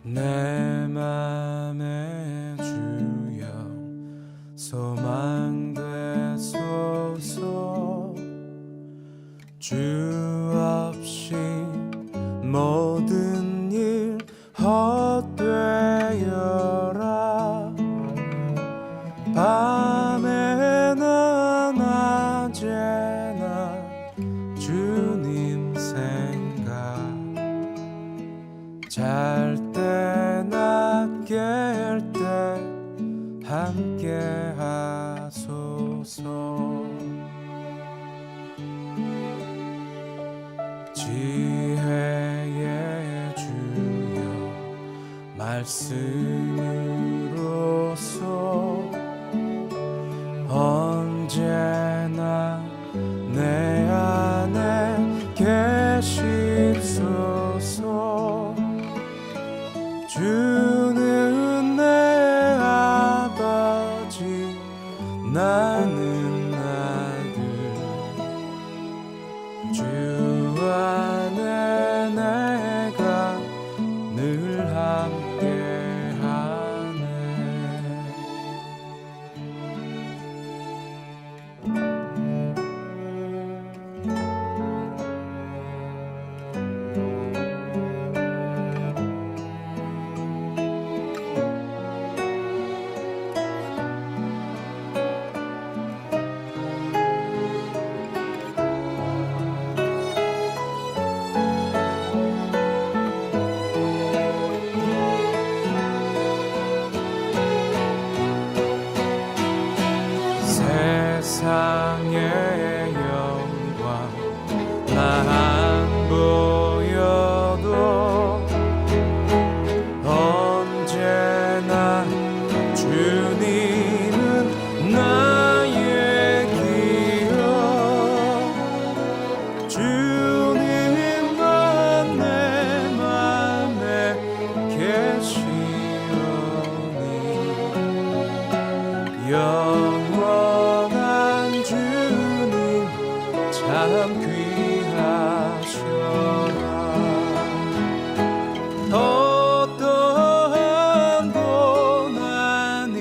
내 맘에 주여 소망되소서. 주 없이 모든 일 헛되어라. 밤에나 낮에나 주님 생각, 잘 때나 깰 때 함께 하소서. 지혜의 주여 말씀으로써 언제나 내 안에 계십소서. 주는 내 아버지, 나는 아들. 주 안에 내가 늘 함께하네. 세상의 영광 나 안 보여도 언제나 주님은 나의 기억. 주님만 내 맘에 계시오니 영원한 주님 참 귀하셔라. 어떠한 고난이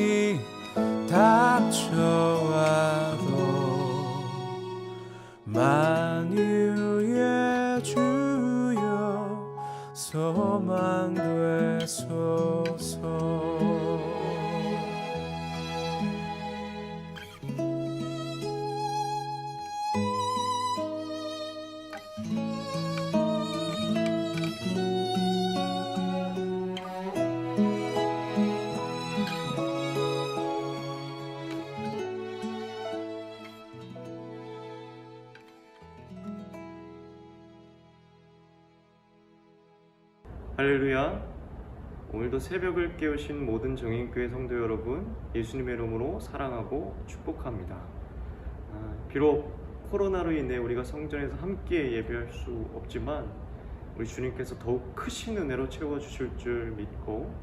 닥쳐와도 만유의 주여 소망되소서. 할렐루야. 오늘도 새벽을 깨우신 모든 정인교회 성도 여러분, 예수님의 이름으로 사랑하고 축복합니다. 비록 코로나로 인해 우리가 성전에서 함께 예배할 수 없지만 우리 주님께서 더욱 크신 은혜로 채워주실 줄 믿고,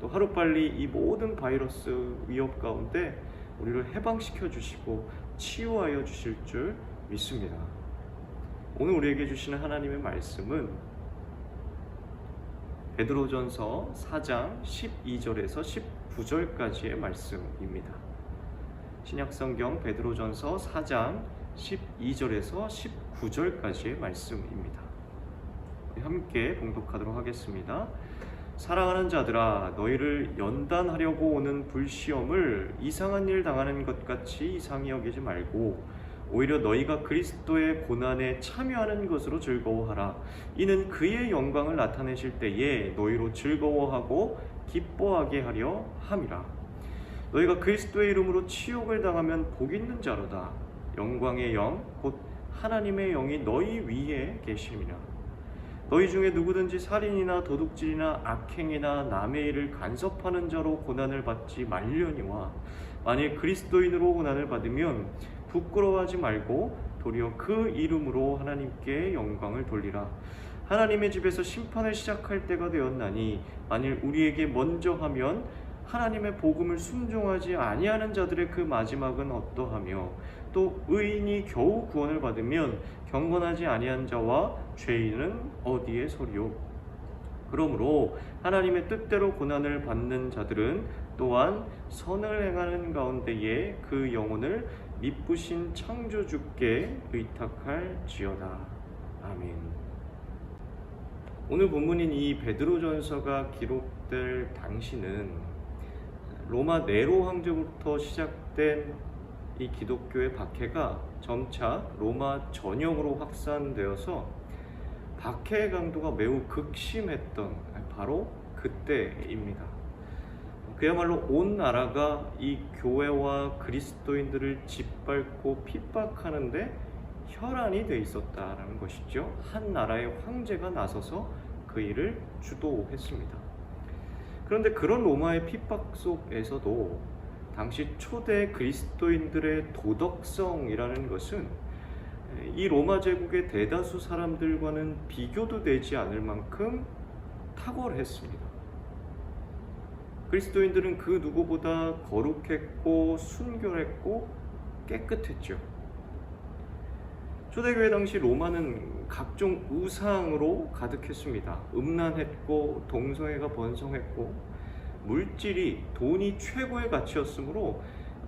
또 하루빨리 이 모든 바이러스 위협 가운데 우리를 해방시켜 주시고 치유하여 주실 줄 믿습니다. 오늘 우리에게 주시는 하나님의 말씀은 베드로전서 4장 12절에서 19절까지의 말씀입니다. 신약성경 베드로전서 4장 12절에서 19절까지의 말씀입니다. 함께 봉독하도록 하겠습니다. 사랑하는 자들아, 너희를 연단하려고 오는 불시험을 이상한 일 당하는 것 같이 이상히 여기지 말고 오히려 너희가 그리스도의 고난에 참여하는 것으로 즐거워하라. 이는 그의 영광을 나타내실 때에 너희로 즐거워하고 기뻐하게 하려 함이라. 너희가 그리스도의 이름으로 치욕을 당하면 복 있는 자로다. 영광의 영 곧 하나님의 영이 너희 위에 계심이라. 너희 중에 누구든지 살인이나 도둑질이나 악행이나 남의 일을 간섭하는 자로 고난을 받지 말려니와, 만일 그리스도인으로 고난을 받으면 부끄러워하지 말고 도리어 그 이름으로 하나님께 영광을 돌리라. 하나님의 집에서 심판을 시작할 때가 되었나니, 만일 우리에게 먼저 하면 하나님의 복음을 순종하지 아니하는 자들의 그 마지막은 어떠하며, 또 의인이 겨우 구원을 받으면 경건하지 아니한 자와 죄인은 어디에 서리요. 그러므로 하나님의 뜻대로 고난을 받는 자들은 또한 선을 행하는 가운데에 그 영혼을 미쁘신 창조주께 의탁할지어다. 아멘. 오늘 본문인 이 베드로전서가 기록될 당시는 로마 네로 황제부터 시작된 이 기독교의 박해가 점차 로마 전역으로 확산되어서 박해의 강도가 매우 극심했던 바로 그때입니다. 그야말로 온 나라가 이 교회와 그리스도인들을 짓밟고 핍박하는데 혈안이 돼 있었다라는 것이죠. 한 나라의 황제가 나서서 그 일을 주도했습니다. 그런데 그런 로마의 핍박 속에서도 당시 초대 그리스도인들의 도덕성이라는 것은 이 로마 제국의 대다수 사람들과는 비교도 되지 않을 만큼 탁월했습니다. 그리스도인들은 그 누구보다 거룩했고 순결했고 깨끗했죠. 초대교회 당시 로마는 각종 우상으로 가득했습니다. 음란했고 동성애가 번성했고 물질이 돈이 최고의 가치였으므로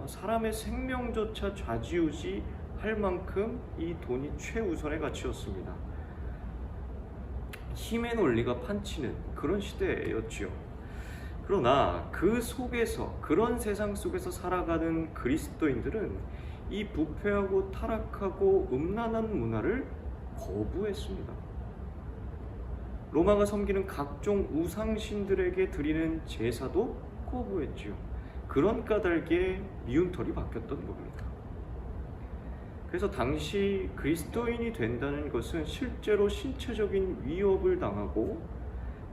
사람의 생명조차 좌지우지할 만큼 이 돈이 최우선의 가치였습니다. 힘의 논리가 판치는 그런 시대였지요. 그러나 그 속에서, 그런 세상 속에서 살아가는 그리스도인들은 이 부패하고 타락하고 음란한 문화를 거부했습니다. 로마가 섬기는 각종 우상신들에게 드리는 제사도 거부했지요. 그런 까닭에 미운 털이 박혔던 겁니다. 그래서 당시 그리스도인이 된다는 것은 실제로 신체적인 위협을 당하고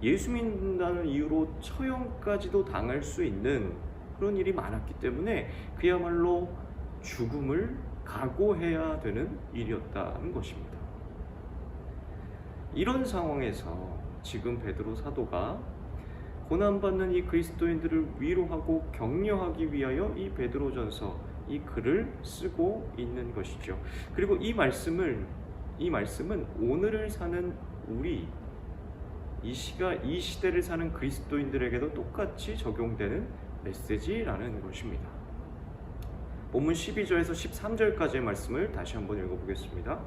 예수 믿는다는 이유로 처형까지도 당할 수 있는 그런 일이 많았기 때문에 그야말로 죽음을 각오해야 되는 일이었다는 것입니다. 이런 상황에서 지금 베드로 사도가 고난받는 이 그리스도인들을 위로하고 격려하기 위하여 이 베드로전서 이 글을 쓰고 있는 것이죠. 그리고 이 말씀은 오늘을 사는 우리 이 시대를 사는 그리스도인들에게도 똑같이 적용되는 메시지라는 것입니다. 본문 12절에서 13절까지의 말씀을 다시 한번 읽어보겠습니다.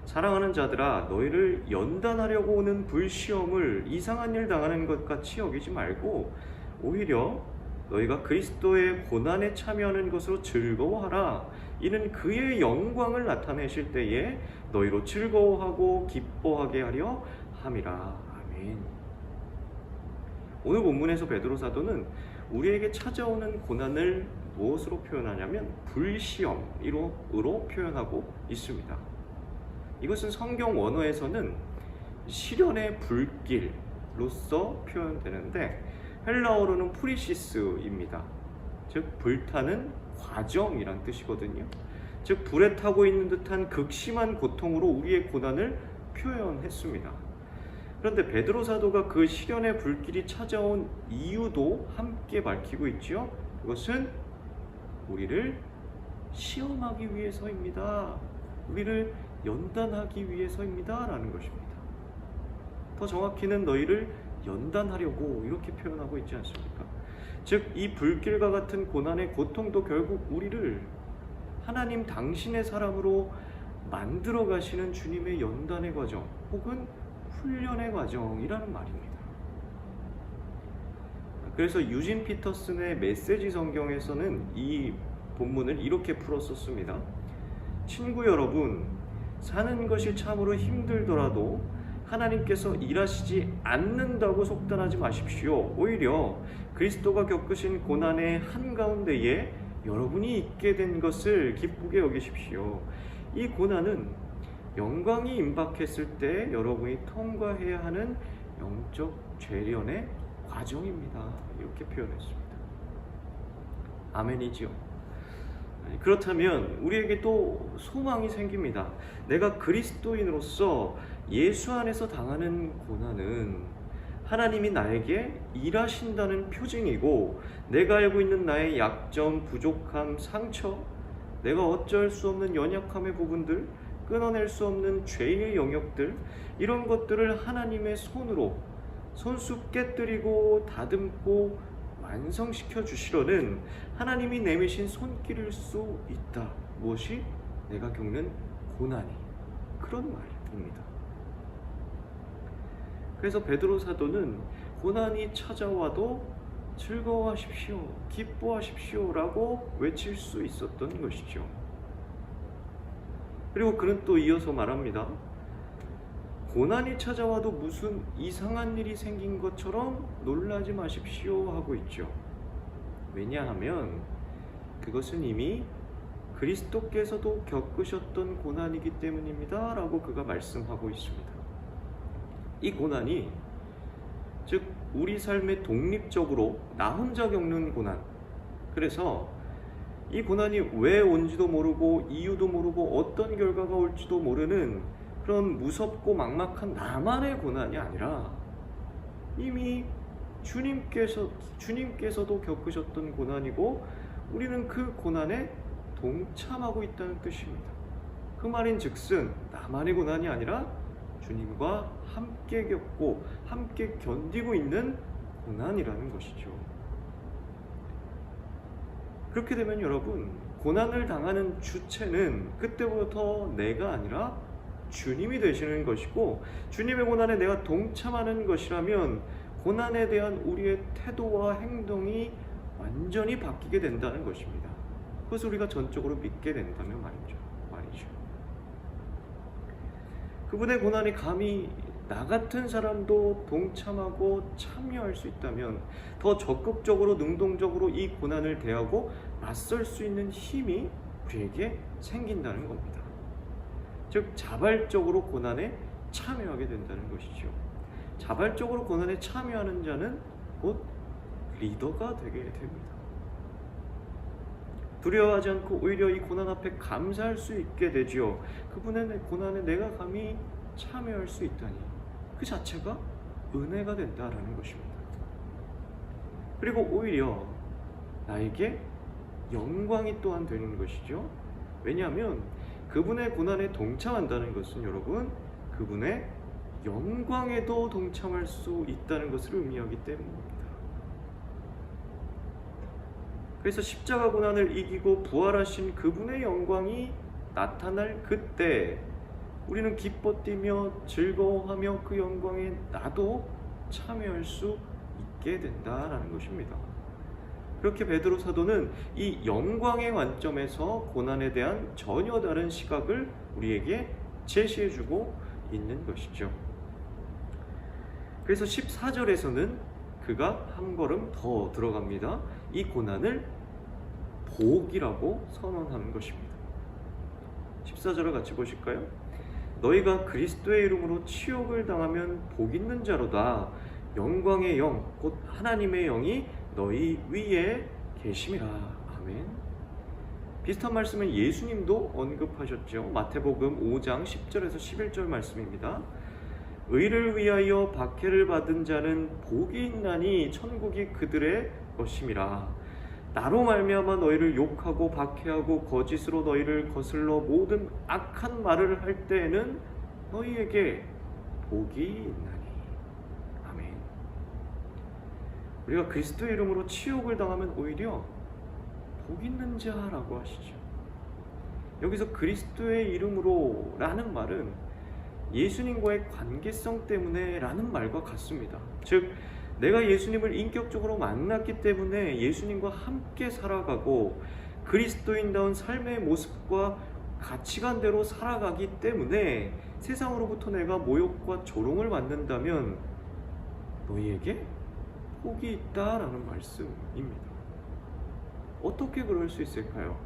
사랑하는 자들아, 너희를 연단하려고 오는 불시험을 이상한 일 당하는 것 같이 여기지 말고 오히려 너희가 그리스도의 고난에 참여하는 것으로 즐거워하라. 이는 그의 영광을 나타내실 때에 너희로 즐거워하고 기뻐하게 하려 함이라. 아멘. 오늘 본문에서 베드로 사도는 우리에게 찾아오는 고난을 무엇으로 표현하냐면 불시험으로 표현하고 있습니다. 이것은 성경 원어에서는 시련의 불길로서 표현되는데 헬라어로는 프리시스입니다. 즉 불타는 과정이란 뜻이거든요. 즉 불에 타고 있는 듯한 극심한 고통으로 우리의 고난을 표현했습니다. 그런데 베드로 사도가 그 시련의 불길이 찾아온 이유도 함께 밝히고 있지요. 그것은 우리를 시험하기 위해서입니다. 우리를 연단하기 위해서입니다. 라는 것입니다. 더 정확히는 너희를 연단하려고 이렇게 표현하고 있지 않습니까? 즉 이 불길과 같은 고난의 고통도 결국 우리를 하나님 당신의 사람으로 만들어 가시는 주님의 연단의 과정 혹은 훈련의 과정이라는 말입니다. 그래서 유진 피터슨의 메시지 성경에서는 이 본문을 이렇게 풀었었습니다. 친구 여러분, 사는 것이 참으로 힘들더라도 하나님께서 일하시지 않는다고 속단하지 마십시오. 오히려 그리스도가 겪으신 고난의 한가운데에 여러분이 있게 된 것을 기쁘게 여기십시오. 이 고난은 영광이 임박했을 때 여러분이 통과해야 하는 영적 죄련의 과정입니다. 이렇게 표현했습니다. 아멘이지요. 그렇다면 우리에게 또 소망이 생깁니다. 내가 그리스도인으로서 예수 안에서 당하는 고난은 하나님이 나에게 일하신다는 표징이고 내가 알고 있는 나의 약점, 부족함, 상처, 내가 어쩔 수 없는 연약함의 부분들, 끊어낼 수 없는 죄의 영역들, 이런 것들을 하나님의 손으로 손수 깨뜨리고 다듬고 완성시켜 주시려는 하나님이 내미신 손길일 수 있다. 무엇이? 내가 겪는 고난이. 그런 말입니다. 그래서 베드로 사도는 고난이 찾아와도 즐거워하십시오, 기뻐하십시오 라고 외칠 수 있었던 것이죠. 그리고 그는 또 이어서 말합니다. 고난이 찾아와도 무슨 이상한 일이 생긴 것처럼 놀라지 마십시오 하고 있죠. 왜냐하면 그것은 이미 그리스도께서도 겪으셨던 고난이기 때문입니다 라고 그가 말씀하고 있습니다. 이 고난이 즉 우리 삶에 독립적으로 나 혼자 겪는 고난, 그래서 이 고난이 왜 온지도 모르고 이유도 모르고 어떤 결과가 올지도 모르는 그런 무섭고 막막한 나만의 고난이 아니라 이미 주님께서도 겪으셨던 고난이고 우리는 그 고난에 동참하고 있다는 뜻입니다. 그 말인 즉슨 나만의 고난이 아니라 주님과 함께 겪고 함께 견디고 있는 고난이라는 것이죠. 그렇게 되면 여러분, 고난을 당하는 주체는 그때부터 내가 아니라 주님이 되시는 것이고, 주님의 고난에 내가 동참하는 것이라면 고난에 대한 우리의 태도와 행동이 완전히 바뀌게 된다는 것입니다. 그것을 우리가 전적으로 믿게 된다면 말이죠. 그분의 고난이 감히 나 같은 사람도 동참하고 참여할 수 있다면 더 적극적으로 능동적으로 이 고난을 대하고 맞설 수 있는 힘이 우리에게 생긴다는 겁니다. 즉 자발적으로 고난에 참여하게 된다는 것이죠. 자발적으로 고난에 참여하는 자는 곧 리더가 되게 됩니다. 두려워하지 않고 오히려 이 고난 앞에 감사할 수 있게 되지요. 그분의 고난에 내가 감히 참여할 수 있다니 그 자체가 은혜가 된다라는 것입니다. 그리고 오히려 나에게 영광이 또한 되는 것이죠. 왜냐하면 그분의 고난에 동참한다는 것은 여러분 그분의 영광에도 동참할 수 있다는 것을 의미하기 때문입니다. 그래서 십자가 고난을 이기고 부활하신 그분의 영광이 나타날 그때 우리는 기뻐 뛰며 즐거워하며 그 영광에 나도 참여할 수 있게 된다라는 것입니다. 그렇게 베드로 사도는 이 영광의 관점에서 고난에 대한 전혀 다른 시각을 우리에게 제시해주고 있는 것이죠. 그래서 14절에서는 그가 한 걸음 더 들어갑니다. 이 고난을 복이라고 선언하는 것입니다. 14절을 같이 보실까요? 너희가 그리스도의 이름으로 치욕을 당하면 복 있는 자로다. 영광의 영, 곧 하나님의 영이 너희 위에 계심이라. 아멘. 비슷한 말씀은 예수님도 언급하셨죠. 마태복음 5장 10절에서 11절 말씀입니다. 의를 위하여 박해를 받은 자는 복이 있나니 천국이 그들의 것임이라. 나로 말미암아 너희를 욕하고 박해하고 거짓으로 너희를 거슬러 모든 악한 말을 할 때에는 너희에게 복이 있나니. 아멘. 우리가 그리스도의 이름으로 치욕을 당하면 오히려 복 있는 자라고 하시죠. 여기서 그리스도의 이름으로 라는 말은 예수님과의 관계성 때문에 라는 말과 같습니다. 즉 내가 예수님을 인격적으로 만났기 때문에 예수님과 함께 살아가고 그리스도인다운 삶의 모습과 가치관대로 살아가기 때문에 세상으로부터 내가 모욕과 조롱을 받는다면 너희에게 복이 있다라는 말씀입니다. 어떻게 그럴 수 있을까요?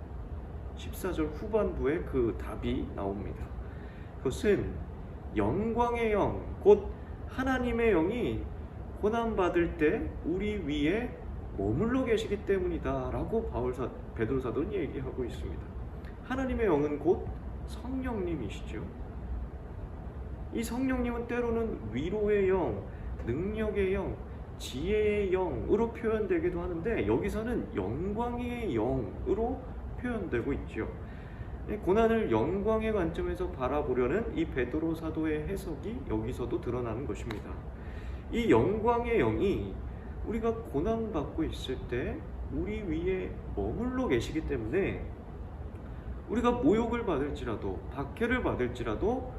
14절 후반부에 그 답이 나옵니다. 그것은 영광의 영, 곧 하나님의 영이 고난받을 때 우리 위에 머물러 계시기 때문이다 라고 베드로 사도는 얘기하고 있습니다. 하나님의 영은 곧 성령님이시죠. 이 성령님은 때로는 위로의 영, 능력의 영, 지혜의 영으로 표현되기도 하는데 여기서는 영광의 영으로 표현되고 있죠. 고난을 영광의 관점에서 바라보려는 이 베드로 사도의 해석이 여기서도 드러나는 것입니다. 이 영광의 영이 우리가 고난받고 있을 때 우리 위에 머물러 계시기 때문에 우리가 모욕을 받을지라도 박해를 받을지라도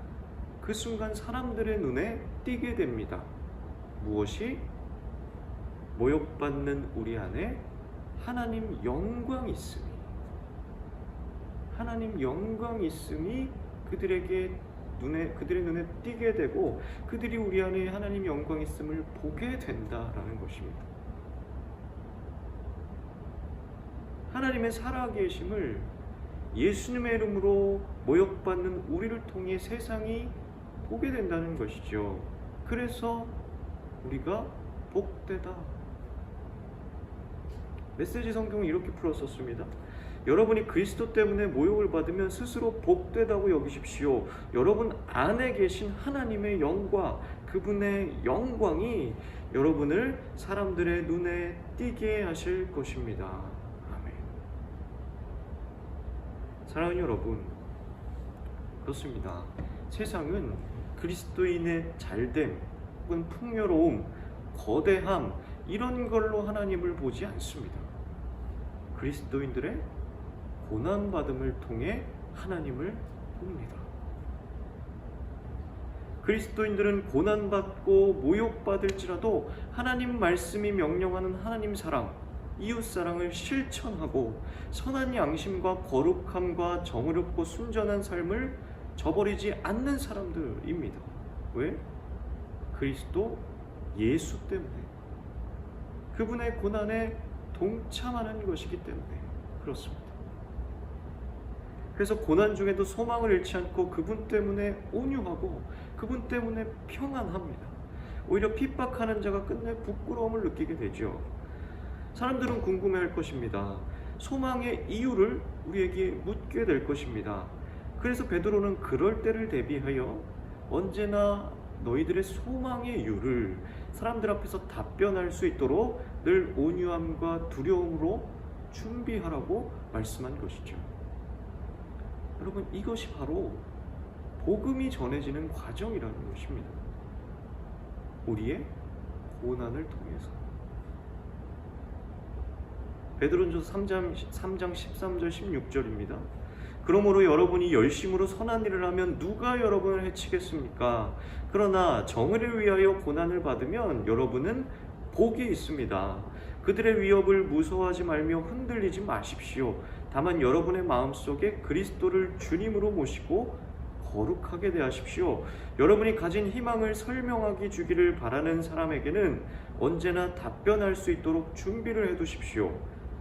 그 순간 사람들의 눈에 띄게 됩니다. 무엇이? 모욕받는 우리 안에 하나님 영광이 있음이, 하나님 영광이 있음이 그들의 눈에 띄게 되고 그들이 우리 안에 하나님 영광이 있음을 보게 된다라는 것입니다. 하나님의 살아계심을 예수님의 이름으로 모욕받는 우리를 통해 세상이 보게 된다는 것이죠. 그래서 우리가 복되다. 메시지 성경은 이렇게 풀었었습니다. 여러분이 그리스도 때문에 모욕을 받으면 스스로 복되다고 여기십시오. 여러분 안에 계신 하나님의 영광, 그분의 영광이 여러분을 사람들의 눈에 띄게 하실 것입니다. 아멘. 사랑하는 여러분, 그렇습니다. 세상은 그리스도인의 잘됨 혹은 풍요로움, 거대함 이런 걸로 하나님을 보지 않습니다. 그리스도인들의 고난받음을 통해 하나님을 봅니다. 그리스도인들은 고난받고 모욕받을지라도 하나님 말씀이 명령하는 하나님 사랑, 이웃사랑을 실천하고 선한 양심과 거룩함과 정의롭고 순전한 삶을 저버리지 않는 사람들입니다. 왜? 그리스도 예수 때문에, 그분의 고난에 동참하는 것이기 때문에 그렇습니다. 그래서 고난 중에도 소망을 잃지 않고 그분 때문에 온유하고 그분 때문에 평안합니다. 오히려 핍박하는 자가 끝내 부끄러움을 느끼게 되죠. 사람들은 궁금해할 것입니다. 소망의 이유를 우리에게 묻게 될 것입니다. 그래서 베드로는 그럴 때를 대비하여 언제나 너희들의 소망의 이유를 사람들 앞에서 답변할 수 있도록 늘 온유함과 두려움으로 준비하라고 말씀한 것이죠. 여러분, 이것이 바로 복음이 전해지는 과정이라는 것입니다. 우리의 고난을 통해서. 베드로전서 3장 13절 16절입니다. 그러므로 여러분이 열심으로 선한 일을 하면 누가 여러분을 해치겠습니까? 그러나 정의를 위하여 고난을 받으면 여러분은 복이 있습니다. 그들의 위협을 무서워하지 말며 흔들리지 마십시오. 다만 여러분의 마음속에 그리스도를 주님으로 모시고 거룩하게 대하십시오. 여러분이 가진 희망을 설명하게 주기를 바라는 사람에게는 언제나 답변할 수 있도록 준비를 해두십시오.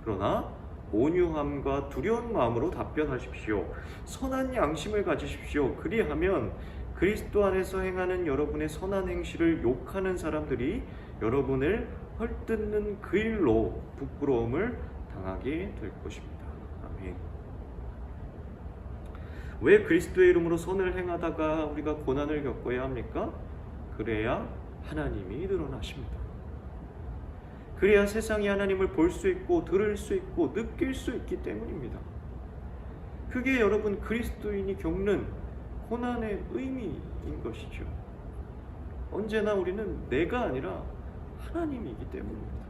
그러나 온유함과 두려운 마음으로 답변하십시오. 선한 양심을 가지십시오. 그리하면 그리스도 안에서 행하는 여러분의 선한 행실을 욕하는 사람들이 여러분을 헐뜯는 그 일로 부끄러움을 당하게 될 것입니다. 아멘. 왜 그리스도의 이름으로 선을 행하다가 우리가 고난을 겪어야 합니까? 그래야 하나님이 드러나십니다. 그래야 세상이 하나님을 볼 수 있고 들을 수 있고 느낄 수 있기 때문입니다. 그게 여러분 그리스도인이 겪는 고난의 의미인 것이죠. 언제나 우리는 내가 아니라 하나님이기 때문입니다.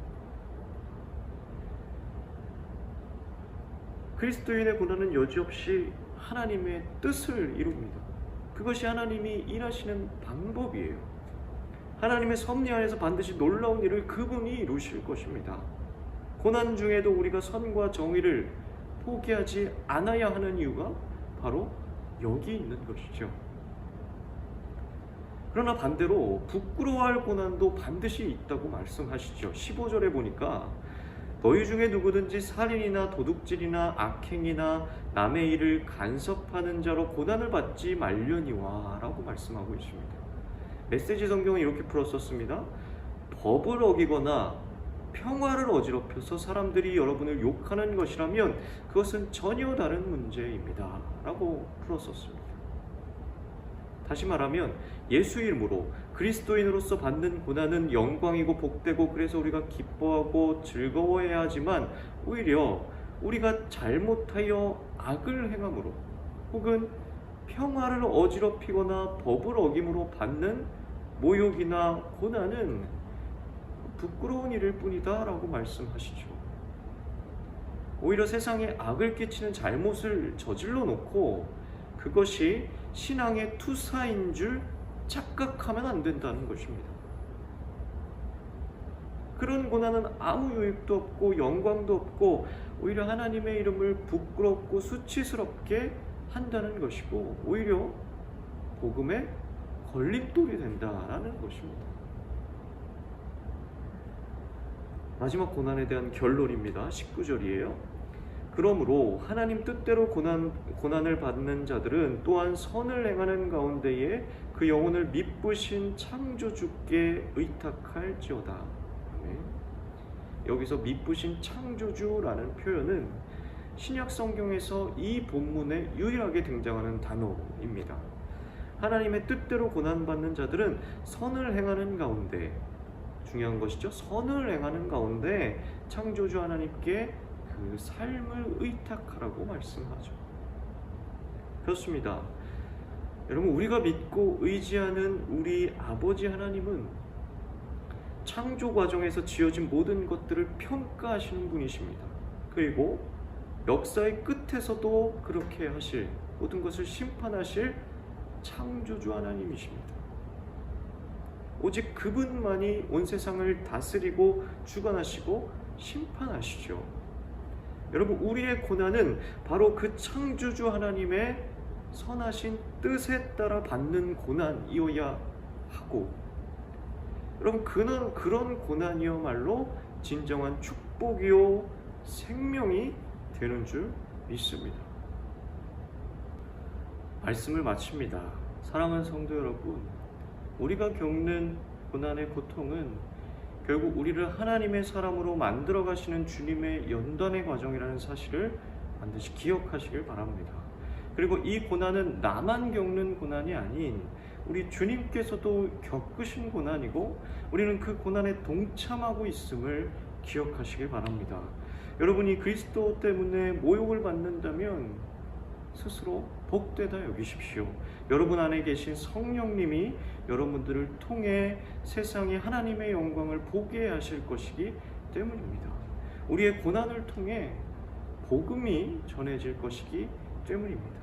그리스도인의 고난은 여지없이 하나님의 뜻을 이룹니다. 그것이 하나님이 일하시는 방법이에요. 하나님의 섭리 안에서 반드시 놀라운 일을 그분이 이루실 것입니다. 고난 중에도 우리가 선과 정의를 포기하지 않아야 하는 이유가 바로 여기 있는 것이죠. 그러나 반대로 부끄러워할 고난도 반드시 있다고 말씀하시죠. 15절에 보니까 너희 중에 누구든지 살인이나 도둑질이나 악행이나 남의 일을 간섭하는 자로 고난을 받지 말려니와 라고 말씀하고 있습니다. 메시지 성경은 이렇게 풀었었습니다. 법을 어기거나 평화를 어지럽혀서 사람들이 여러분을 욕하는 것이라면 그것은 전혀 다른 문제입니다 라고 풀었었습니다. 다시 말하면 예수 이름으로 그리스도인으로서 받는 고난은 영광이고 복되고 그래서 우리가 기뻐하고 즐거워해야 하지만 오히려 우리가 잘못하여 악을 행함으로 혹은 평화를 어지럽히거나 법을 어김으로 받는 모욕이나 고난은 부끄러운 일일 뿐이다 라고 말씀하시죠. 오히려 세상에 악을 끼치는 잘못을 저질러 놓고 그것이 신앙의 투사인 줄 착각하면 안 된다는 것입니다. 그런 고난은 아무 유익도 없고 영광도 없고 오히려 하나님의 이름을 부끄럽고 수치스럽게 한다는 것이고 오히려 복음의 걸림돌이 된다라는 것입니다. 마지막 고난에 대한 결론입니다. 19절이에요. 그러므로 하나님 뜻대로 고난을 받는 자들은 또한 선을 행하는 가운데에 그 영혼을 미쁘신 창조주께 의탁할지어다. 여기서 미쁘신 창조주라는 표현은 신약 성경에서 이 본문에 유일하게 등장하는 단어입니다. 하나님의 뜻대로 고난받는 자들은 선을 행하는 가운데, 중요한 것이죠. 선을 행하는 가운데 창조주 하나님께 그 삶을 의탁하라고 말씀하죠. 그렇습니다. 여러분, 우리가 믿고 의지하는 우리 아버지 하나님은 창조 과정에서 지어진 모든 것들을 평가하시는 분이십니다. 그리고 역사의 끝에서도 그렇게 하실, 모든 것을 심판하실 창조주 하나님이십니다. 오직 그분만이 온 세상을 다스리고 주관하시고 심판하시죠. 여러분, 우리의 고난은 바로 그 창조주 하나님의 선하신 뜻에 따라 받는 고난이어야 하고, 여러분, 그런 고난이야말로 진정한 축복이요 생명이 되는 줄 믿습니다. 말씀을 마칩니다. 사랑하는 성도 여러분, 우리가 겪는 고난의 고통은 결국 우리를 하나님의 사람으로 만들어 가시는 주님의 연단의 과정이라는 사실을 반드시 기억하시길 바랍니다. 그리고 이 고난은 나만 겪는 고난이 아닌 우리 주님께서도 겪으신 고난이고 우리는 그 고난에 동참하고 있음을 기억하시길 바랍니다. 여러분이 그리스도 때문에 모욕을 받는다면 스스로 복되다 여기십시오. 여러분 안에 계신 성령님이 여러분들을 통해 세상에 하나님의 영광을 보게 하실 것이기 때문입니다. 우리의 고난을 통해 복음이 전해질 것이기 때문입니다.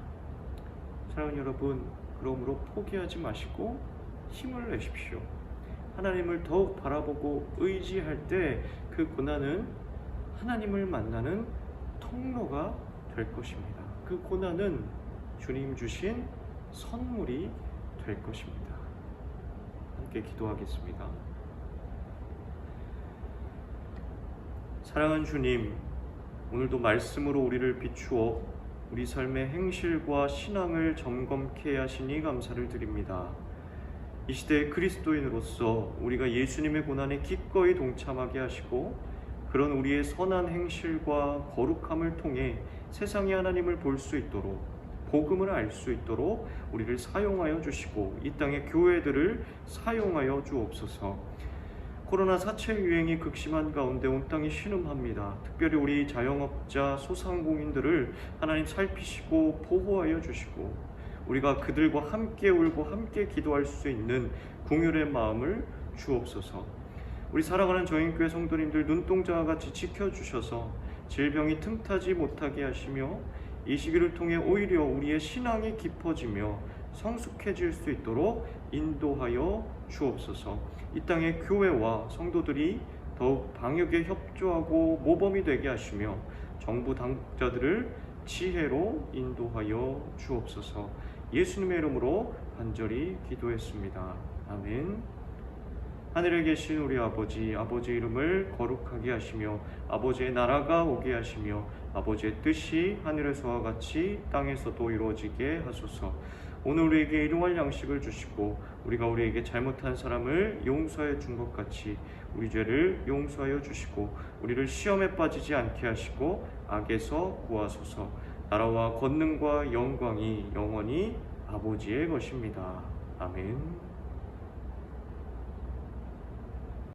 사랑하는 여러분, 그러므로 포기하지 마시고 힘을 내십시오. 하나님을 더욱 바라보고 의지할 때 그 고난은 하나님을 만나는 통로가 될 것입니다. 그 고난은 주님 주신 선물이 될 것입니다. 함께 기도하겠습니다. 사랑하는 주님, 오늘도 말씀으로 우리를 비추어 우리 삶의 행실과 신앙을 점검케 하시니 감사를 드립니다. 이 시대의 그리스도인으로서 우리가 예수님의 고난에 기꺼이 동참하게 하시고 그런 우리의 선한 행실과 거룩함을 통해 세상의 하나님을 볼 수 있도록, 복음을 알 수 있도록 우리를 사용하여 주시고 이 땅의 교회들을 사용하여 주옵소서. 코로나 사체 유행이 극심한 가운데 온 땅이 신음합니다. 특별히 우리 자영업자, 소상공인들을 하나님 살피시고 보호하여 주시고 우리가 그들과 함께 울고 함께 기도할 수 있는 긍휼의 마음을 주옵소서. 우리 사랑하는 저인교회 성도님들 눈동자와 같이 지켜주셔서 질병이 틈타지 못하게 하시며 이 시기를 통해 오히려 우리의 신앙이 깊어지며 성숙해질 수 있도록 인도하여 주옵소서. 이 땅의 교회와 성도들이 더욱 방역에 협조하고 모범이 되게 하시며 정부 당국자들을 지혜로 인도하여 주옵소서. 예수님의 이름으로 간절히 기도했습니다. 아멘. 하늘에 계신 우리 아버지, 아버지의 이름을 거룩하게 하시며 아버지의 나라가 오게 하시며 아버지의 뜻이 하늘에서와 같이 땅에서도 이루어지게 하소서. 오늘 우리에게 일용할 양식을 주시고 우리가 우리에게 잘못한 사람을 용서해 준 것 같이 우리 죄를 용서하여 주시고 우리를 시험에 빠지지 않게 하시고 악에서 구하소서. 나라와 권능과 영광이 영원히 아버지의 것입니다. 아멘.